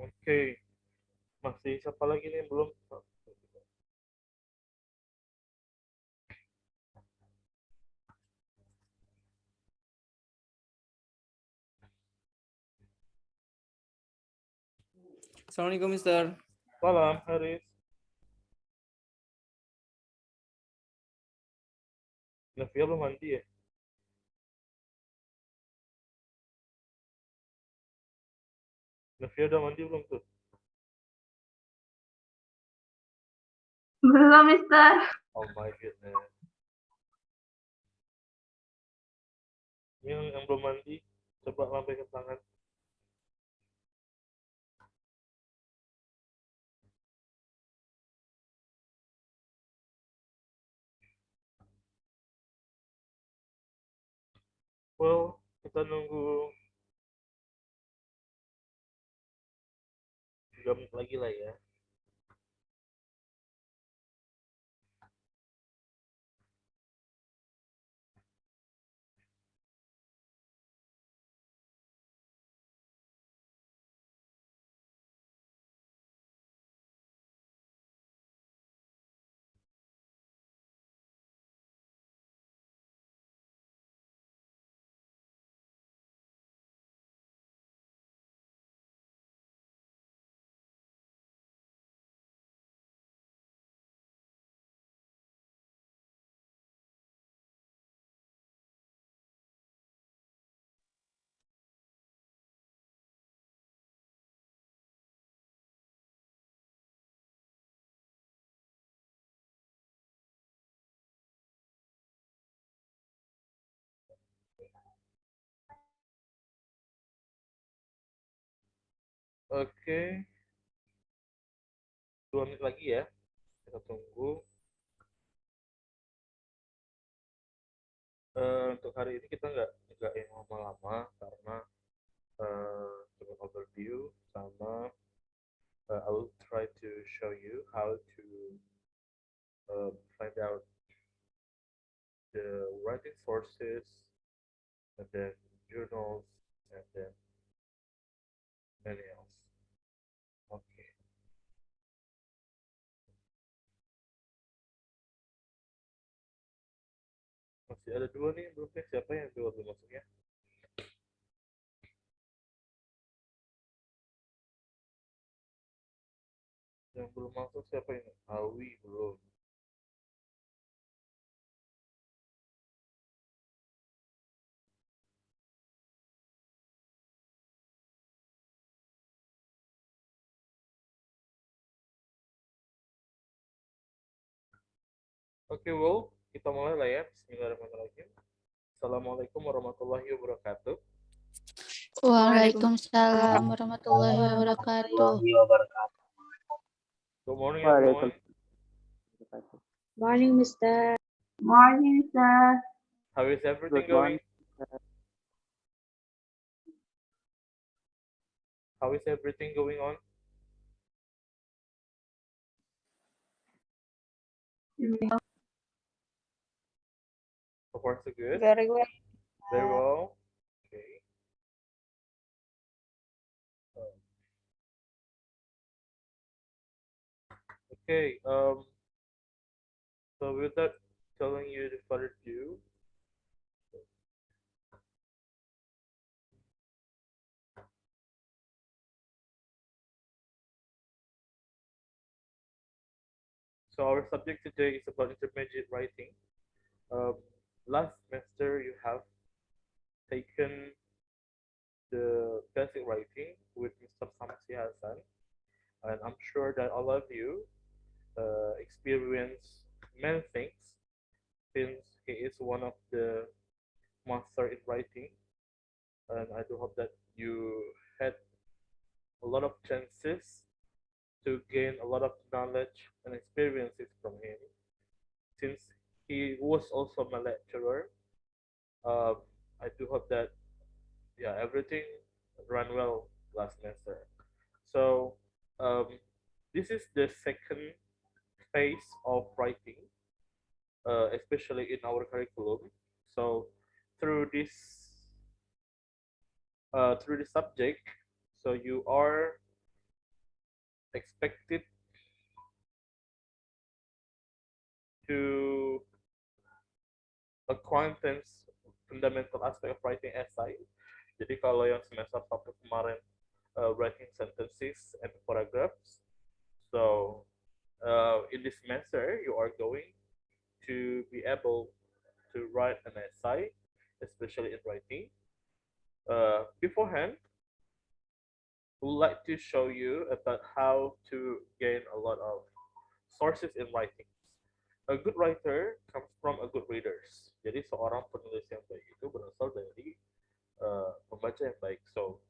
Oke, masih siapa lagi nih belum? Assalamualaikum Mister. Malam, Haris. Novia belum mandi ya? Novia udah mandi belum tuh? Belum, Mister. Oh my goodness. Ini yang belum mandi, coba lambaikan tangan. Well, kita nunggu 3 menit lagi lah ya. Oke, 2 menit lagi ya. Kita tunggu. Untuk hari ini kita nggak yang lama-lama karena cuma overview sama I will try to show you how to find out the writing sources and then journals and then many else. Oke. Masih ada dua nih belum ya? Siapa yang dua belum masuknya? Yang belum masuk siapa ini? Awi belum. Oke, well, kita mulai lah ya. Bismillahirrahmanirrahim. Assalamualaikum warahmatullahi wabarakatuh. Waalaikumsalam warahmatullahi wabarakatuh. Good morning, everyone. Morning, Mister. Morning, Mister. How is everything going? How is everything going on? So far, so good. Very well. Very well. Okay. Okay. So without telling you the further ado, so our subject today is about intermediate writing. Last semester you have taken the basic writing with Mr. Samsi Hassan, and I'm sure that all of you experience many things since he is one of the master in writing, and I do hope that you had a lot of chances to gain a lot of knowledge and experiences from him. Since he was also my lecturer, I do hope that everything ran well last semester. So um, this is the second phase of writing, especially in our curriculum. So through this through the subject, so you are expected to acquaintance fundamental aspect of writing essay. Jadi kalau yang semester 1 kemarin writing sentences and paragraphs, so in this semester you are going to be able to write an essay, especially in writing. Beforehand, we would like to show you about how to gain a lot of sources in writing. A good writer comes from a good readers. Jadi seorang penulis yang baik itu berasal dari pembaca yang baik. So,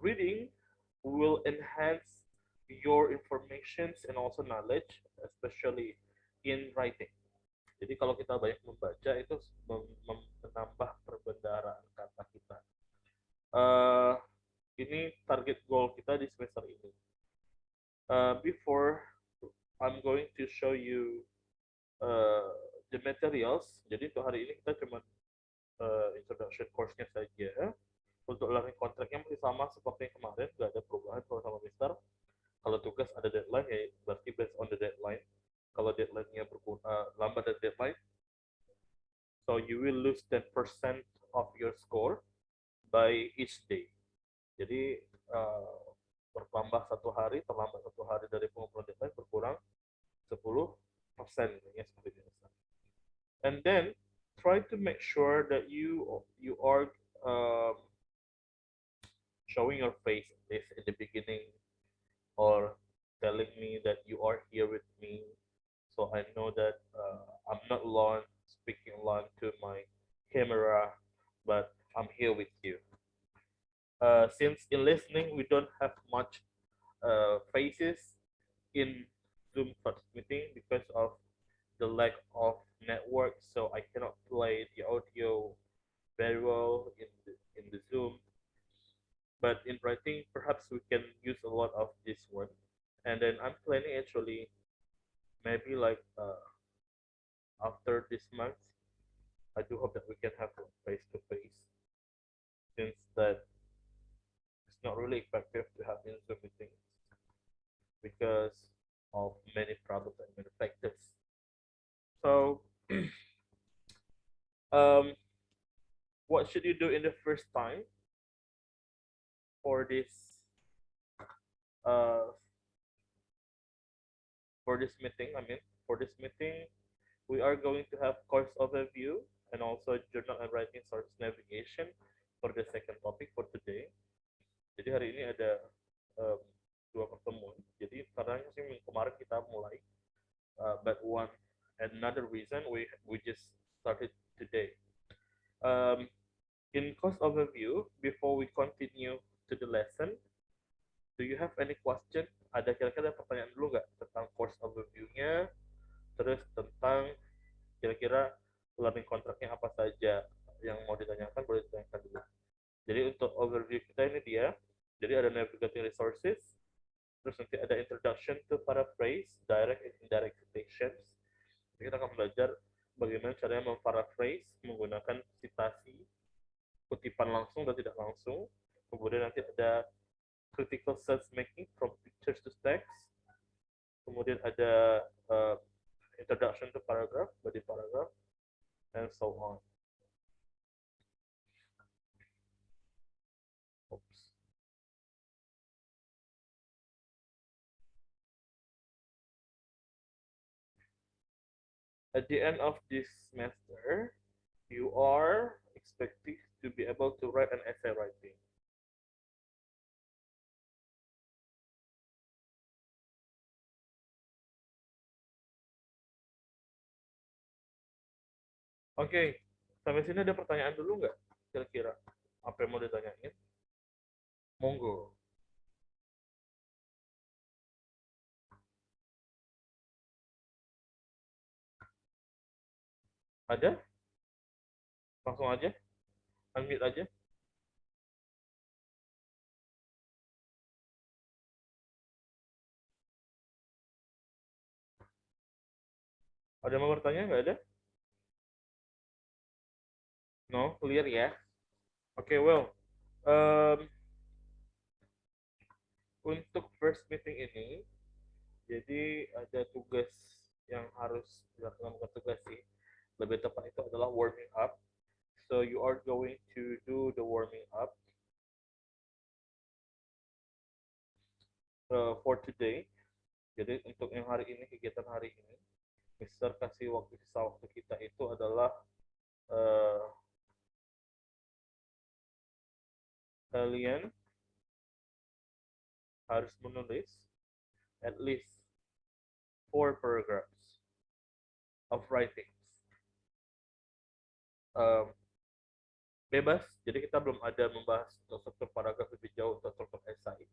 reading will enhance your informations and also knowledge, especially in writing. Jadi kalau kita banyak membaca itu menambah perbendaharaan kata kita. Ini target goal kita di semester ini. Before I'm going to show you the materials. Jadi untuk hari ini kita cuma introduction course-nya saja. Untuk learning contract-nya masih sama seperti yang kemarin, nggak ada perubahan kalau sama Mister. Kalau tugas ada deadline, ya berarti based on the deadline. Kalau deadline-nya lambat dari deadline, so you will lose 10% of your score by each day. Jadi bertambah satu hari, terlambat satu hari dari pengumpulan deadline, berkurang 10%, ya seperti biasa. And then try to make sure that you are showing your face at least in the beginning, or telling me that you are here with me, so I know that I'm not alone, speaking alone to my camera, but I'm here with you. Since in listening we don't have much faces in Zoom first meeting because of the lack of network, so I cannot play the audio very well in the Zoom. But in writing, perhaps we can use a lot of this one. And then I'm planning actually maybe like after this month, I do hope that we can have face to face, since that it's not really effective to have in Zoom meetings because of many problems and many factors. So what should you do in the first time for this meeting? For this meeting, we are going to have course overview and also journal and writing source navigation for the second topic for today. Jadi hari ini ada dua pertemuan. Jadi karena kemarin kita mulai, but another reason we just started today. In course overview, before we continue to the lesson, do you have any question? Ada kira-kira pertanyaan dulu nggak tentang course overview-nya, terus tentang kira-kira learning contract-nya apa saja yang mau ditanyakan, boleh ditanyakan dulu. Jadi untuk overview kita ini dia, jadi ada navigating resources, terus nanti ada introduction to paraphrase, direct and indirect citations. Jadi kita akan belajar bagaimana caranya memparaphrase menggunakan citasi, kutipan langsung dan tidak langsung. Kemudian nanti ada critical sense making from pictures to text. Kemudian ada introduction to paragraph, body paragraph, and so on. Oops. At the end of this semester, you are expected to be able to write an essay writing. Oke, sampai sini ada pertanyaan dulu nggak? Kira-kira apa yang mau ditanyain? Monggo. Ada? Langsung aja? Unmute aja? Ada yang mau bertanya? Nggak ada? No? Clear ya? Oke, well. untuk first meeting ini, jadi ada tugas yang harus dilakukan, bukan tugas sih, lebih tepat itu adalah warming up. So you are going to do the warming up for today. Jadi untuk yang hari ini, kegiatan hari ini, Mister kasih sisa waktu kita itu adalah kalian harus menulis at least 4 paragraphs of writings. Bebas, jadi kita belum ada membahas untuk struktur paragraf lebih jauh untuk struktur esai.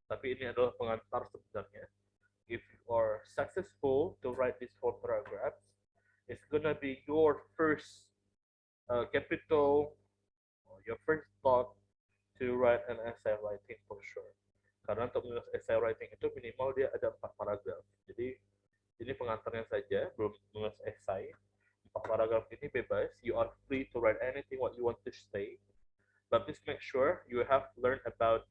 Tapi ini adalah pengantar sebenarnya. If you are successful to write these 4 paragraphs, it's gonna be your first capital, your first thought to write an essay writing for sure. Karena untuk menulis essay writing itu minimal dia ada 4 paragraf. Jadi ini pengantarnya saja, belum menulis essay. 4 paragraf ini bebas. You are free to write anything what you want to say. But please make sure you have learned about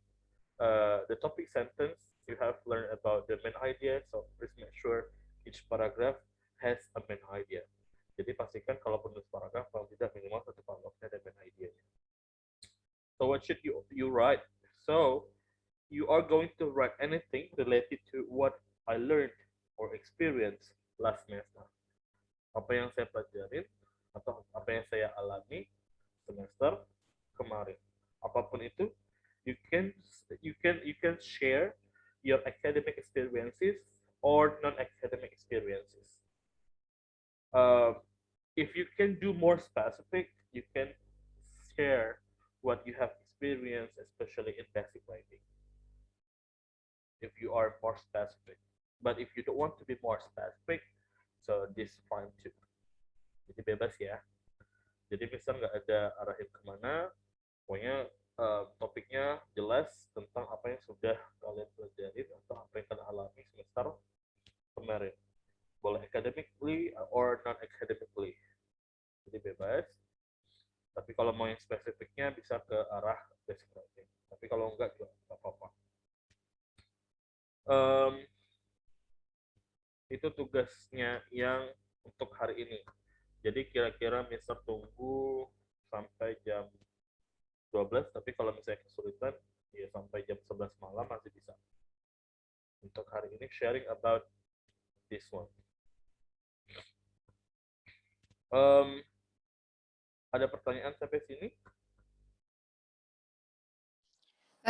the topic sentence. You have learned about the main idea. So please make sure each paragraph has a main idea. Jadi pastikan kalau penulis paragraf, kalau tidak minimal satu paragrafnya ada main idea-nya. So what should you write? So you are going to write anything related to what I learned or experienced last semester. Apa yang saya pelajarin atau apa yang saya alami semester kemarin. Apapun itu, you can share your academic experiences or non-academic experiences. If you can do more specific, you can share what you have experienced, especially in basic writing. If you are more specific, but if you don't want to be more specific, so this is fine too. Jadi bebas ya. Jadi misal nggak ada arahin kemana, pokoknya topiknya jelas tentang apa yang sudah kalian pelajarin atau apa yang kalian alami semester kemarin. Boleh academically or non-academically. Jadi bebas. Tapi kalau mau yang spesifiknya bisa ke arah basic writing. Tapi kalau enggak juga nggak apa-apa. Itu tugasnya yang untuk hari ini. Jadi kira-kira Mister tunggu sampai jam 12, tapi kalau misalnya kesulitan, ya sampai jam 11 malam masih bisa. Untuk hari ini sharing about this one. Ada pertanyaan sampai sini?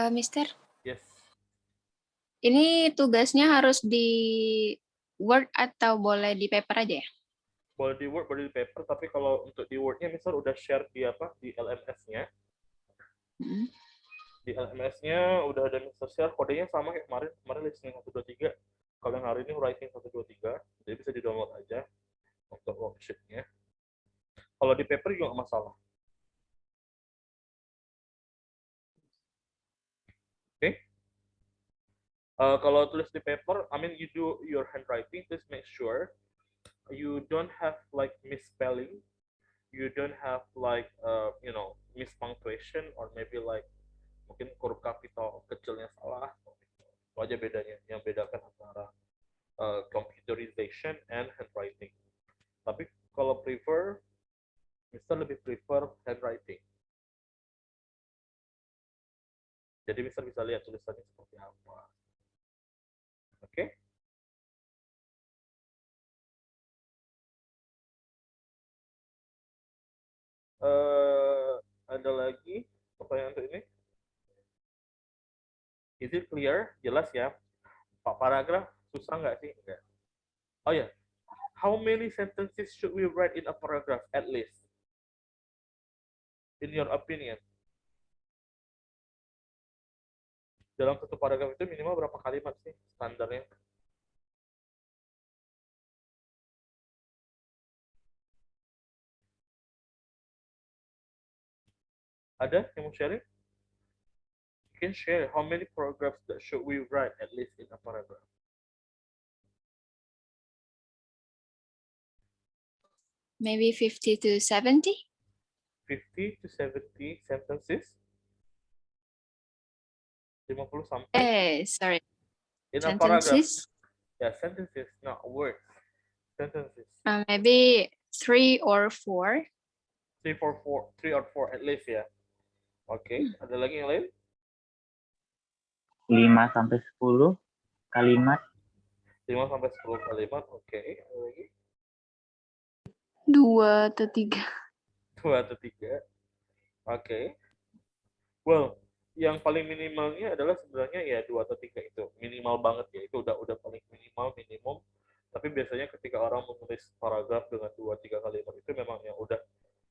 Mister, Yes. ini tugasnya harus di Word atau boleh di paper aja ya? Boleh di Word, boleh di paper, tapi kalau untuk di Word-nya misal udah share di apa? Di LMS-nya. Di LMS-nya udah ada Mister share, kodenya sama kayak kemarin. Kemarin listening 123. Kalau yang hari ini writing 123, jadi bisa di-download aja untuk worksheet-nya. Kalau di paper juga nggak masalah. Oke? Kalau tulis di paper, I mean you do your handwriting, please make sure you don't have like misspelling, you don't have like mispunctuation or maybe like mungkin huruf kapital kecilnya salah. Itu aja bedanya, yang bedakan antara computerization and handwriting. Tapi kalau prefer, Mister lebih prefer handwriting. Jadi Mister bisa lihat tulisannya seperti apa. Oke? Ada lagi pertanyaan untuk ini? Is it clear? Jelas ya? Pak paragraf susah nggak sih? Enggak. Oh ya, how many sentences should we write in a paragraph at least? In your opinion? Dalam satu paragraf itu minimal berapa kalimat sih standarnya? Ada yang mau sharing? You can share how many paragraphs that should we write at least in a paragraph? Maybe 50 to 70? 50 to 70 sentences. 50 sampai Sorry. in a paragraph. Sentences. Yeah, sentences, not words. Sentences. Maybe 3 or 4. 3 or 4 at least ya. Oke, ada lagi yang lain? 5 sampai 10 kalimat. 5 sampai 10 kalimat. Oke, ada lagi? 2 atau 3. 2 atau 3. Oke. Well, yang paling minimalnya adalah sebenarnya ya 2 atau 3 itu. Minimal banget ya. Itu udah paling minimum. Tapi biasanya ketika orang menulis paragraf dengan 2-3 kalimat itu memang yang udah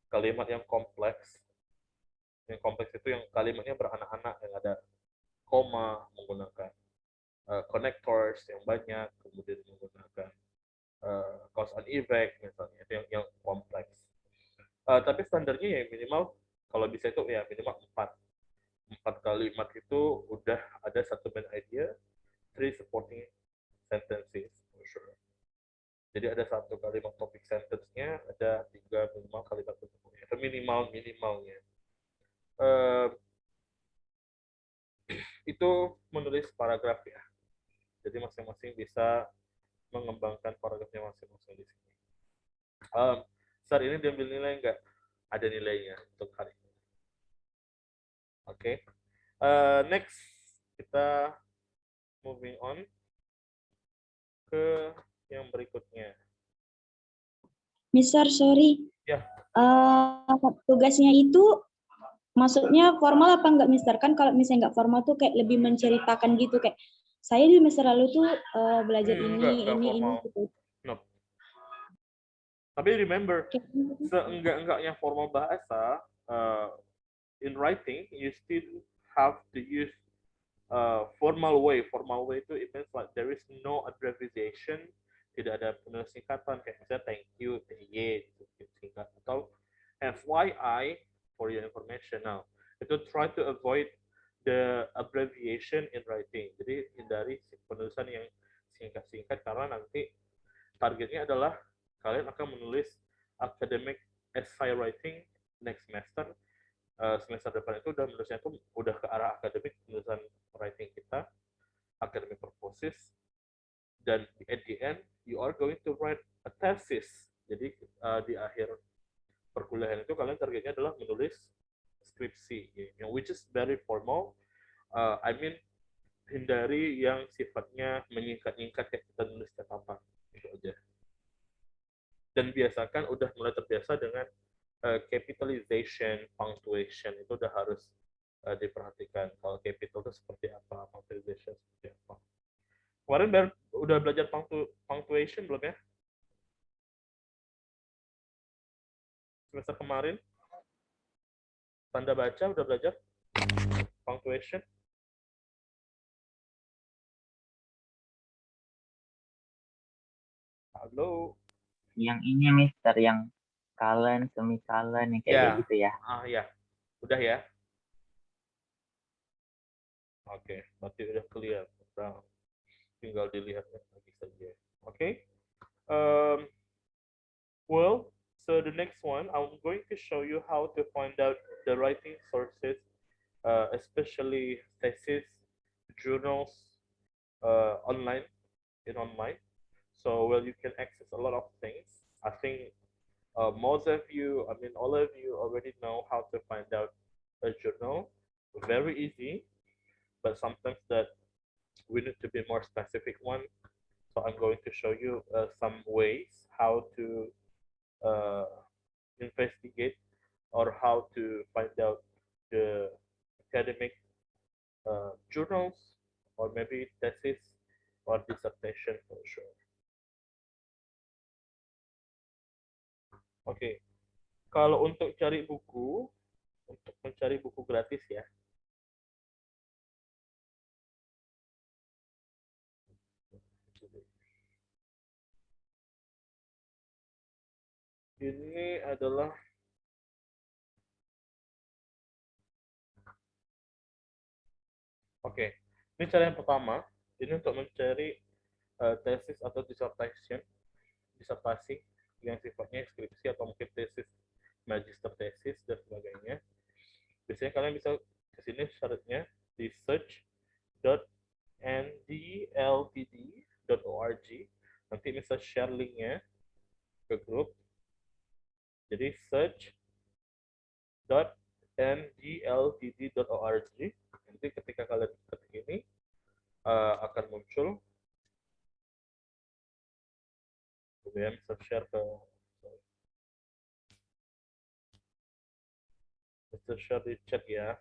kalimat yang kompleks. Yang kompleks itu yang kalimatnya beranak-anak, yang ada koma, menggunakan connectors yang banyak, kemudian menggunakan cause and effect misalnya, itu yang kompleks. Tapi standarnya ya minimal kalau bisa itu ya minimal 4 kalimat itu udah ada satu main idea, 3 supporting sentences for sure. Jadi ada satu kalimat topik sentence-nya, ada 3 minimal kalimat bentuknya. Itu minimalnya. Itu menulis paragraf ya. Jadi masing-masing bisa mengembangkan paragrafnya masing-masing di sini. Saat ini diambil nilai enggak? Ada nilainya untuk hari ini. Oke. Next, kita moving on ke yang berikutnya. Mister, sorry. Ya. Tugasnya itu maksudnya formal apa enggak, Mister? Kan kalau misalnya enggak formal tuh kayak lebih menceritakan gitu, kayak saya di semester lalu tuh belajar ini gitu. Nope. Tapi remember, seenggak-enggaknya formal bahasa, in writing, you still have to use formal way. Formal way itu it means like there is no abbreviation, tidak ada penulis singkatan kayak misalnya thank you, TY, singkat, atau FYI for your information. Now, itu try to avoid the abbreviation in writing. Jadi hindari penulisan yang singkat-singkat karena nanti targetnya adalah kalian akan menulis academic essay writing next semester. Semester depan itu udah menulisnya itu udah ke arah akademik, penulisan writing kita, academic purposes, dan at the end you are going to write a thesis. Jadi di akhir perkuliahan itu kalian targetnya adalah menulis skripsi, which is very formal. I mean, hindari yang sifatnya menyingkat-nyingkat kayak kita nulis catatan, itu aja. Dan biasakan udah mulai terbiasa dengan capitalization, punctuation, itu udah harus diperhatikan. Kalau capital itu seperti apa, punctuation seperti apa. Kemarin udah belajar punctuation belum ya? Semester kemarin? Tanda baca udah belajar? Punctuation? Halo? Yang ini Mister, yang kalian, semikolon, yang kayak gitu ya. Ya. Udah ya? Oke, berarti udah clear. Tinggal dilihat lagi saja. Oke. Well, so the next one, I'm going to show you how to find out the writing sources, especially thesis, journals, online. So, well, you can access a lot of things. I think most of you, all of you already know how to find out a journal. Very easy, but sometimes that we need to be more specific one. So I'm going to show you some ways how to investigate or how to find out the academic journals or maybe thesis or dissertation for sure. Oke, kalau untuk cari buku, untuk mencari buku gratis ya. Ini adalah Oke, ini cara yang pertama. Ini untuk mencari tesis atau disertasi yang sifatnya skripsi atau mungkin tesis, magister tesis dan sebagainya. Biasanya kalian bisa ke sini syaratnya di search search.ndltd.org. Nanti bisa share linknya ke grup. Jadi search.ndltd.org. Nanti ketika kalian ketik ini akan muncul. Kemudian bisa share ke di chat ya.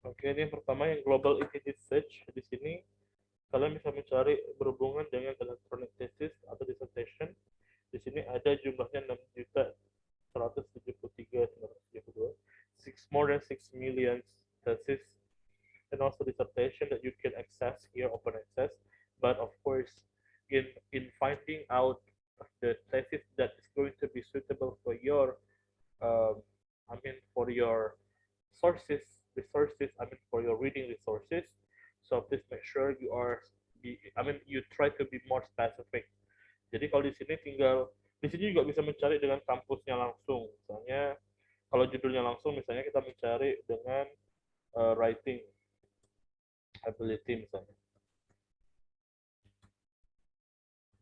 Oke, ini yang pertama yang global entity search. Di sini kalian bisa mencari berhubungan dengan electronic thesis atau dissertation. Di sini ada jumlahnya 6.173.972. More than 6 million thesis and also dissertation that you can access here, open access. But of course, in finding out the thesis that is going to be suitable for your, for your resources, for your reading resources. So please make sure you try to be more specific. Jadi kalau di sini juga bisa mencari dengan kampusnya langsung. Misalnya kalau judulnya langsung, misalnya kita mencari dengan writing ability misalnya.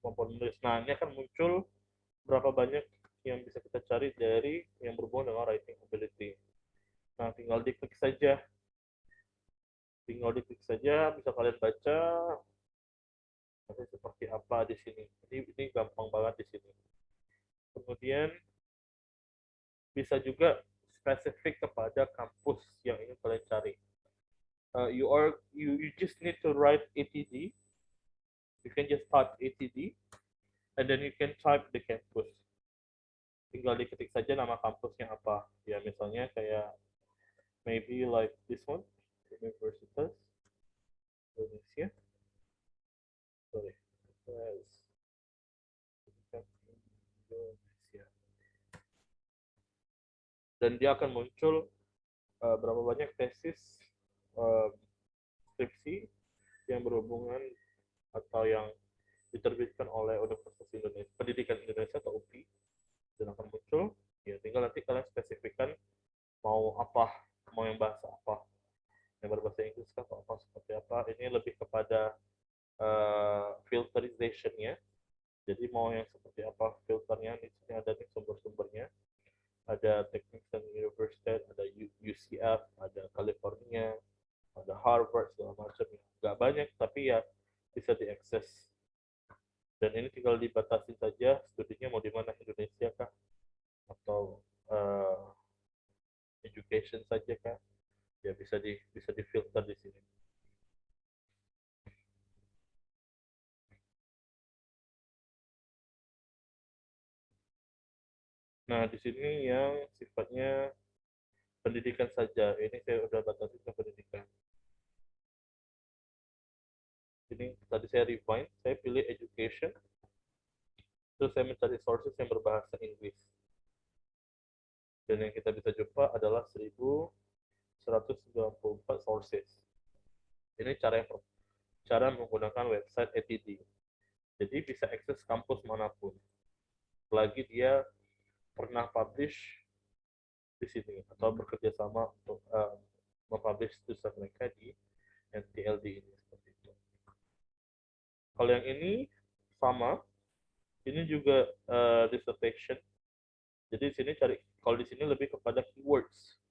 Kemampuan menulis. Nah, ini akan muncul berapa banyak yang bisa kita cari dari yang berhubungan dengan writing ability. Nah, tinggal diklik saja. Bisa kalian baca nanti seperti apa di sini. Ini gampang banget di sini. Kemudian bisa juga spesifik kepada kampus yang ingin kalian cari. You just need to write ATD. You can just type ATD, and then you can type the campus. Tinggal diketik saja nama kampusnya apa. Ya, misalnya kayak maybe like this one, Universitas Indonesia. Sorry, Indonesia. Dan dia akan muncul berapa banyak tesis skripsi yang berhubungan atau yang diterbitkan oleh Universitas Indonesia, Pendidikan Indonesia atau UPI, dan akan muncul. Ya, tinggal nanti kalian spesifikkan mau apa, mau yang bahasa apa, yang berbahasa Inggris atau apa seperti apa. Ini lebih kepada filterization-nya. Jadi mau yang seperti apa filternya, di sini ada nih sumber-sumbernya. Ada Technical University, ada UCF, ada California, ada Harvard, segala macam. Nggak banyak, tapi ya bisa diakses. Dan ini tinggal dibatasi saja studinya mau di mana, Indonesia kah? Atau education saja kah? Ya bisa difilter di sini. Nah, di sini yang sifatnya pendidikan saja. Ini saya udah batasi ke pendidikan. Ini tadi saya refine, saya pilih education. Terus saya mencari sources yang berbahasa Inggris. Dan yang kita bisa jumpa adalah 1194 sources. Ini cara menggunakan website ATD. Jadi bisa akses kampus manapun. Lagi dia pernah publish di sini atau bekerja sama untuk mempublish tulisan mereka di NTLD ini seperti itu. Kalau yang ini sama, ini juga dissertation. Jadi di sini kalau di sini lebih kepada keywords.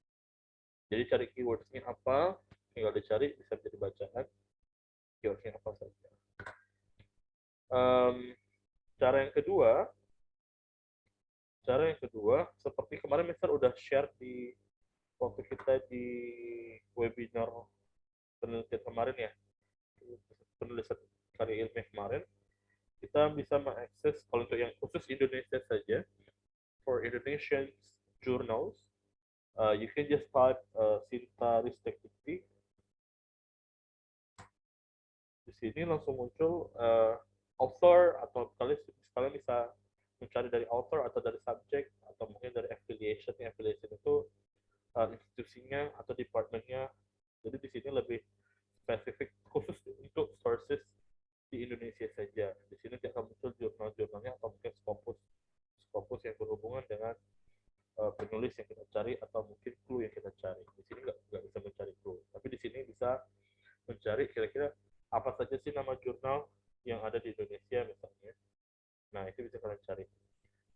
Jadi cari keywordsnya apa, tinggal dicari, bisa menjadi bacaan. Keywordsnya apa saja. Cara yang kedua, seperti kemarin Mister udah share di waktu kita di webinar penelitian kemarin ya, penulisan karya ilmiah kemarin, kita bisa mengakses kalau untuk yang khusus Indonesia saja, for Indonesian journals, you can just type Sinta Ristek Dikti. Di sini langsung muncul author, atau kalian bisa mencari dari author atau dari subject atau mungkin dari affiliation. Affiliation itu institusinya atau departmentnya. Jadi di sini lebih spesifik khusus untuk sources di Indonesia saja. Di sini tidak akan muncul jurnal-jurnalnya atau mungkin Scopus yang berhubungan dengan penulis yang kita cari atau mungkin clue yang kita cari. Di sini nggak bisa mencari clue, tapi di sini bisa mencari kira-kira apa saja sih nama jurnal yang ada di Indonesia misalnya. Nah, itu bisa kalian cari.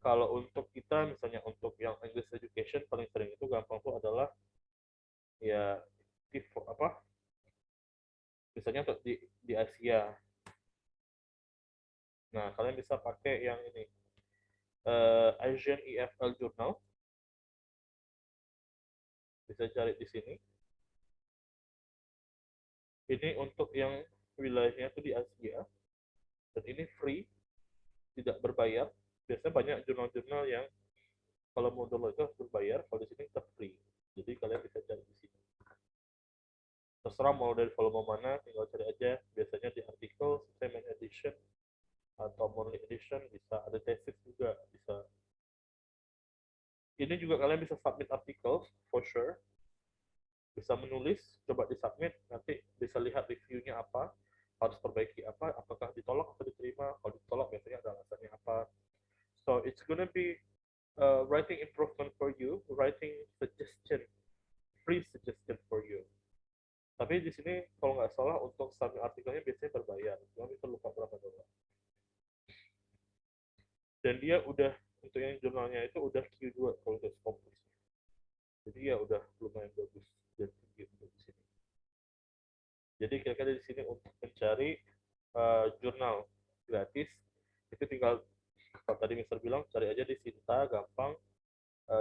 Kalau untuk kita misalnya untuk yang English education paling sering itu gampang tuh adalah ya apa? Misalnya untuk di Asia. Nah, kalian bisa pakai yang ini Asian EFL Journal. Bisa cari di sini. Ini untuk yang wilayahnya itu di Asia. Dan ini free, tidak berbayar. Biasanya banyak jurnal-jurnal yang kalau mau download itu harus berbayar, kalau di sini kita free. Jadi kalian bisa cari di sini. Terserah mau dari volume mana, tinggal cari aja. Biasanya di artikel, supplement edition, atau monthly edition, bisa ada tesis juga, bisa. Ini juga kalian bisa submit artikel, for sure. Bisa menulis, coba disubmit, nanti bisa lihat reviewnya apa, harus perbaiki apa, apakah ditolak atau diterima. Kalau ditolak biasanya ada alasannya apa. So it's gonna be writing improvement for you, writing suggestion, free suggestion for you. Tapi di sini kalau nggak salah untuk submit artikelnya biasanya berbayar, cuma bisa lupa berapa dolar. Dan dia udah untuk yang jurnalnya itu udah Q2 kalau untuk Scopus. Jadi ya udah lumayan bagus dan tinggi untuk di sini. Jadi kira-kira di sini untuk mencari jurnal gratis itu tinggal kalau tadi Mister bilang cari aja di Sinta, gampang.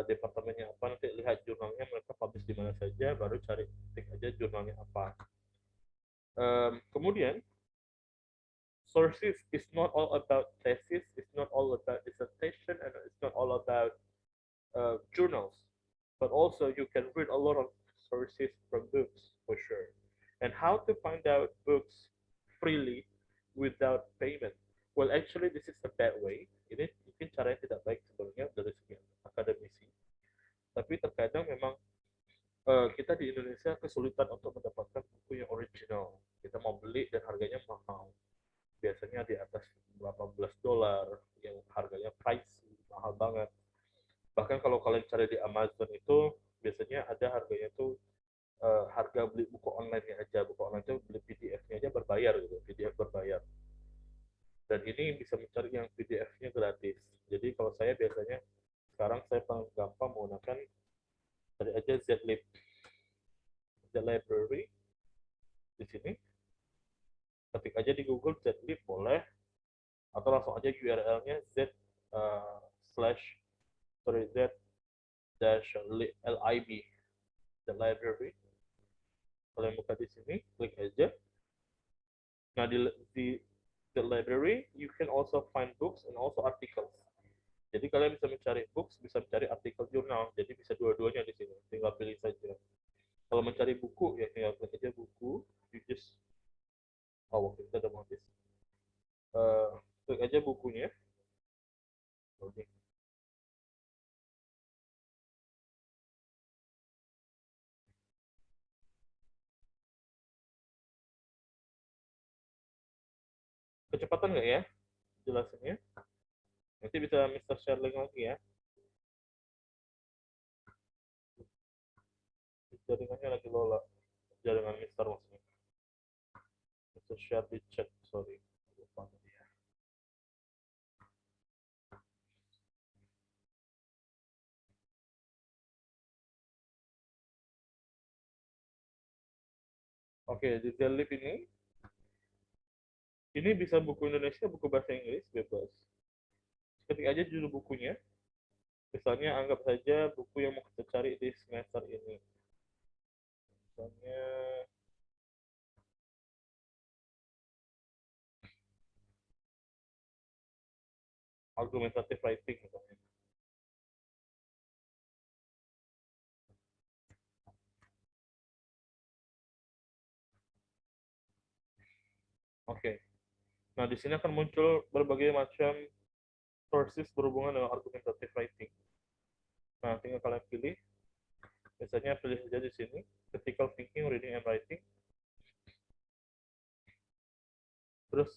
Departemennya apa, nanti lihat jurnalnya mereka publish di mana saja, baru cari tik aja jurnalnya apa. Kemudian sources is not all about thesis, it's not all about dissertation, and it's not all about journals, but also you can read a lot of sources from books for sure. And how to find out books freely without payment? Well, actually, this is a bad way. Ini mungkin cara yang tidak baik sebenarnya dari segi akademisi. Tapi terkadang memang kita di Indonesia kesulitan untuk mendapatkan buku yang original. Kita mau beli dan harganya mahal. Biasanya di atas $18 yang harganya pricey, mahal banget. Bahkan kalau kalian cari di Amazon itu biasanya ada harganya tuh harga beli buku online-nya aja. Buku online itu beli PDF-nya aja berbayar gitu, PDF berbayar. Dan ini bisa mencari yang PDF-nya gratis. Jadi kalau saya biasanya sekarang saya paling gampang menggunakan cari aja Zlib, The Library di sini. Ketik aja di Google Zlib boleh, atau langsung aja URL-nya z lib The Library. Kalian buka di sini, klik aja. Nah di The Library, you can also find books and also articles. Jadi kalian bisa mencari books, bisa mencari artikel jurnal. Jadi bisa dua-duanya di sini. Tinggal pilih saja. Kalau mencari buku, ya tinggal klik aja buku. You just waktu itu udah mau habis. Klik aja bukunya. Oke. Kecepatan nggak ya jelasannya? Nanti bisa Mr. share link lagi ya. Jaringannya lagi lola. Jaringan Mr. maksudnya. Mr. share di chat, sorry. Lupa tadi ya. Oke, di Zlib ini bisa buku Indonesia, buku bahasa Inggris, bebas. Ketik aja judul bukunya. Misalnya anggap saja buku yang mau kita cari di semester ini. Misalnya argumentative writing misalnya. Oke. Nah, di sini akan muncul berbagai macam sources berhubungan dengan argumentative writing. Nah, tinggal kalian pilih. Biasanya pilih saja di sini, critical thinking, reading and writing. Terus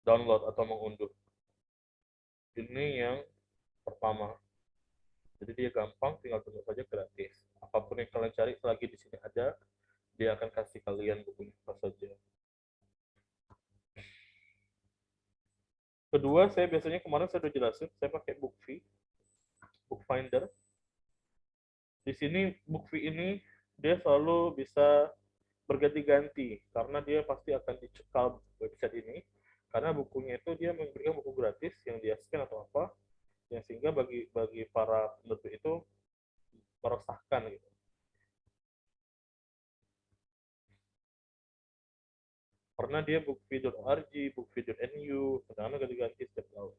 download atau mengunduh. Ini yang pertama. Jadi dia gampang, tinggal tunggu saja, gratis. Apapun yang kalian cari selagi di sini ada, dia akan kasih kalian bukunya apa saja. Kedua, saya biasanya kemarin saya udah jelasin, saya pakai Bookfee, Book Finder. Di sini Bookfee ini dia selalu bisa berganti-ganti karena dia pasti akan dicekal website ini karena bukunya itu dia memberikan buku gratis yang dia scan atau apa yang sehingga bagi para penerbit itu meresahkan gitu. Karena dia bookfee.org, bookfee.nu, kadang-kadang ganti-ganti setiap tahun.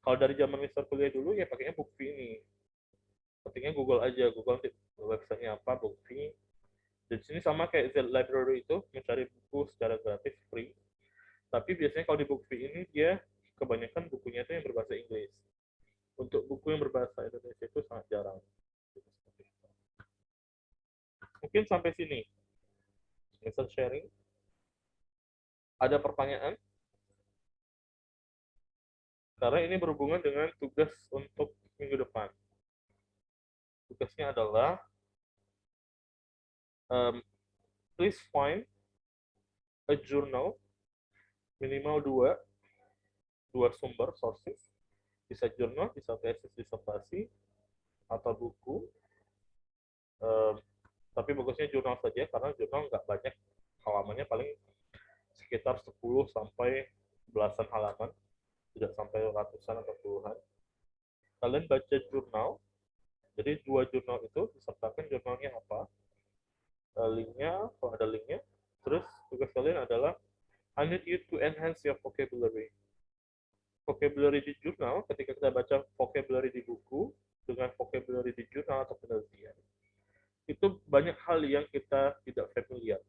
Kalau dari zaman Mister kuliah dulu ya pakainya Bookfee ini. Ketiknya Google aja, Google websitenya apa, Bookfee. Di sini sama kayak Z Library itu mencari buku secara gratis free. Tapi biasanya kalau di Bookfee ini dia kebanyakan bukunya itu yang berbahasa Inggris. Untuk buku yang berbahasa Indonesia itu sangat jarang. Mungkin sampai sini. Misal sharing. Ada pertanyaan? Karena ini berhubungan dengan tugas untuk minggu depan. Tugasnya adalah please find a journal minimal dua sumber sources, bisa jurnal, bisa tesis disertasi atau buku. Tapi bagusnya jurnal saja karena jurnal nggak banyak halamannya, paling sekitar 10 sampai belasan halaman, tidak sampai ratusan atau puluhan. Kalian baca jurnal, jadi 2 jurnal itu disertakan jurnalnya apa, linknya, kalau ada linknya. Terus tugas kalian adalah I need you to enhance your vocabulary. Vocabulary di jurnal, ketika kita baca vocabulary di buku dengan vocabulary di jurnal atau penelitian, itu banyak hal yang kita tidak familiar.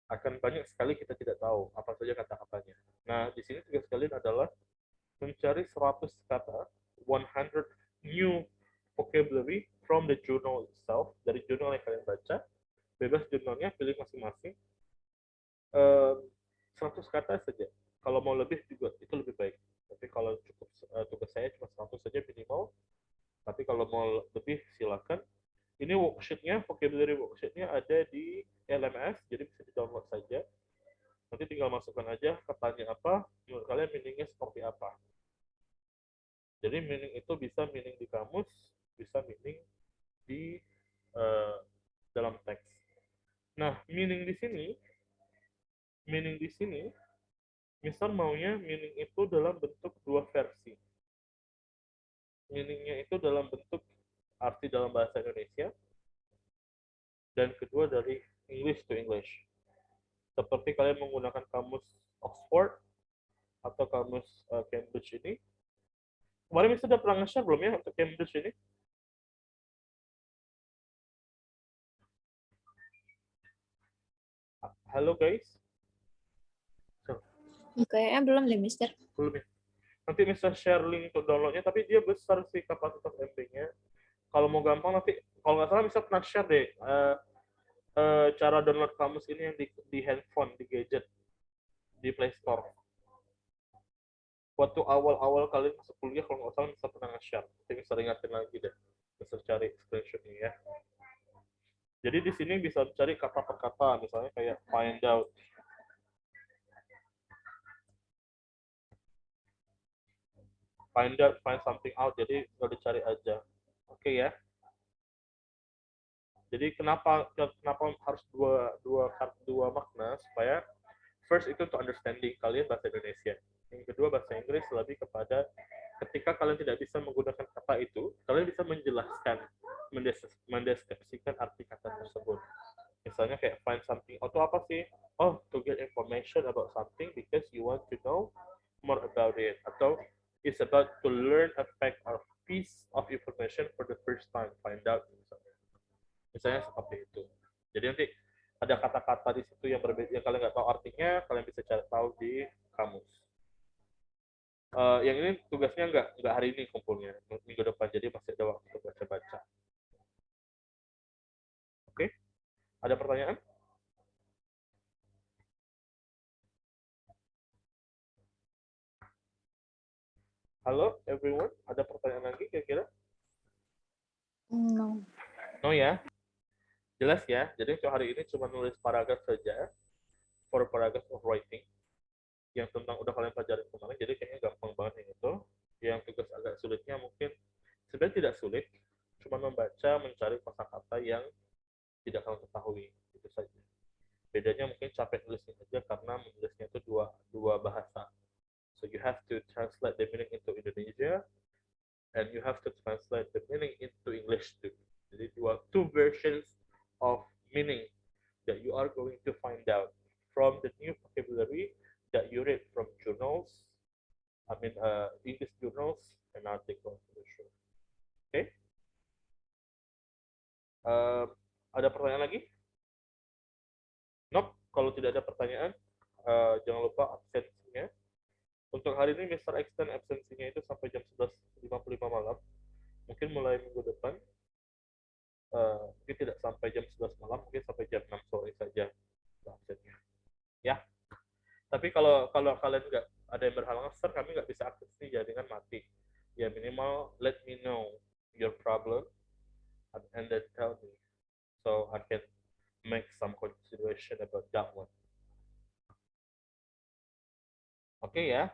Akan banyak sekali kita tidak tahu apa saja kata-katanya. Nah, di sini tugas kalian adalah mencari 100 kata, 100 new vocabulary from the journal itself, dari jurnal yang kalian baca. Bebas jurnalnya, pilih masing-masing. 100 kata saja. Kalau mau lebih juga itu lebih baik. Tapi kalau cukup tugas saya cuma 100 saja minimal. Tapi kalau mau lebih silakan. Ini worksheet-nya, vocabulary worksheet-nya ada di LMS, jadi bisa di-download saja. Nanti tinggal masukkan aja katanya apa, menurut kalian meaning-nya seperti apa. Jadi meaning itu bisa meaning di kamus, bisa meaning di dalam teks. Nah, meaning di sini, misal maunya meaning itu dalam bentuk 2 versi. Meaningnya itu dalam bentuk arti dalam bahasa Indonesia, dan kedua dari English to English. Seperti kalian menggunakan kamus Oxford atau kamus Cambridge ini. Kemarin sudah pernah nge-share belum ya untuk Cambridge ini? Halo guys. Kayaknya belum deh, Mister. Belum ya? Nanti bisa share link untuk downloadnya, tapi dia besar sih kapasitas MB-nya. Kalau mau gampang nanti, kalau nggak salah bisa pernah share deh cara download kamus ini yang di handphone, di gadget, di Play Store. Waktu awal-awal kalian masuk kuliah, kalau nggak salah bisa pernah nge-share. Nanti bisa ingatin lagi deh, bisa cari screenshotnya ya. Jadi di sini bisa cari kata per kata, misalnya kayak find out. Find something out, jadi nggak dicari aja. Oke ya. Jadi kenapa harus dua makna, supaya first itu untuk understanding kalian bahasa Indonesia. Yang kedua bahasa Inggris lebih kepada ketika kalian tidak bisa menggunakan kata itu, kalian bisa menjelaskan, mendeskripsikan arti kata tersebut. Misalnya kayak find something out itu apa sih? Oh, to get information about something because you want to know more about it. Atau it's about to learn a fact or piece of information for the first time. Find out. Misalnya seperti itu. Jadi nanti ada kata-kata di situ yang berbeda, yang kalian nggak tahu artinya, kalian bisa cari tahu di kamus. Yang ini tugasnya nggak hari ini kumpulnya, minggu depan, jadi masih ada waktu untuk baca-baca. Oke, ada pertanyaan? Halo everyone, ada pertanyaan lagi kira-kira? No. No ya? Jelas ya, jadi untuk hari ini cuma nulis paragraf saja, for paragraph of writing, yang tentang udah kalian pelajari kemarin, jadi kayaknya gampang banget yang itu. Yang tugas agak sulitnya mungkin, sebenarnya tidak sulit, cuma membaca, mencari kosakata yang tidak kalian ketahui, itu saja. Bedanya mungkin capek nulisnya aja karena menulisnya itu dua bahasa. So you have to translate the meaning into Indonesia, and you have to translate the meaning into English too. Jadi two versions of meaning that you are going to find out from the new vocabulary that you read from journals, English journals and articles for sure. Okay? Ada pertanyaan lagi? Nope. Kalau tidak ada pertanyaan, jangan lupa absensinya. Untuk hari ini Mr. Extend absensinya itu sampai jam 11.55 malam. Mungkin mulai minggu depan, mungkin tidak sampai jam 11 malam, mungkin sampai jam 6 sore saja absennya. Ya. Tapi kalau kalian nggak ada yang berhalangan, sir, kami nggak bisa akses nih, jaringan mati. Ya minimal let me know your problem and then tell me, so I can make some consideration about that one. Oke ya.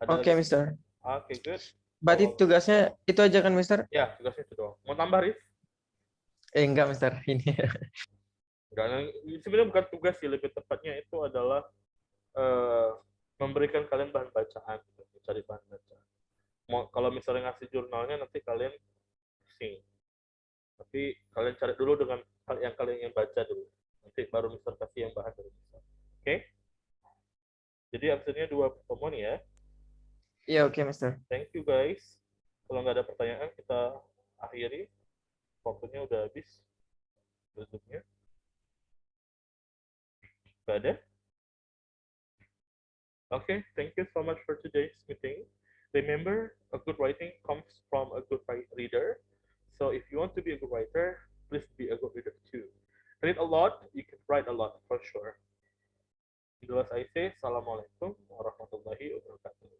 Oke, Mister. Oke, good. Berarti tugasnya itu aja kan, Mister? Ya, tugasnya itu doang. Mau tambah, Rif? Enggak, Mister. Ini. Enggak, sebenarnya bukan tugas sih, lebih tepatnya itu adalah memberikan kalian bahan bacaan, gitu, mencari bahan bacaan. Kalau misalnya ngasih jurnalnya, nanti kalian sing. Tapi kalian cari dulu dengan hal yang kalian ingin baca dulu. Nanti baru Mister kasih yang bahan dari Mister. Oke? Jadi absennya 2 pertemuan ya. Iya, oke, Mister. Thank you guys. Kalau nggak ada pertanyaan, kita akhiri. Waktunya udah habis. Tutupnya. Nggak ada? Okay, thank you so much for today's meeting. Remember, a good writing comes from a good reader. So if you want to be a good writer, please be a good reader too. Read a lot, you can write a lot for sure. Itulah saya say, Assalamualaikum warahmatullahi wabarakatuh.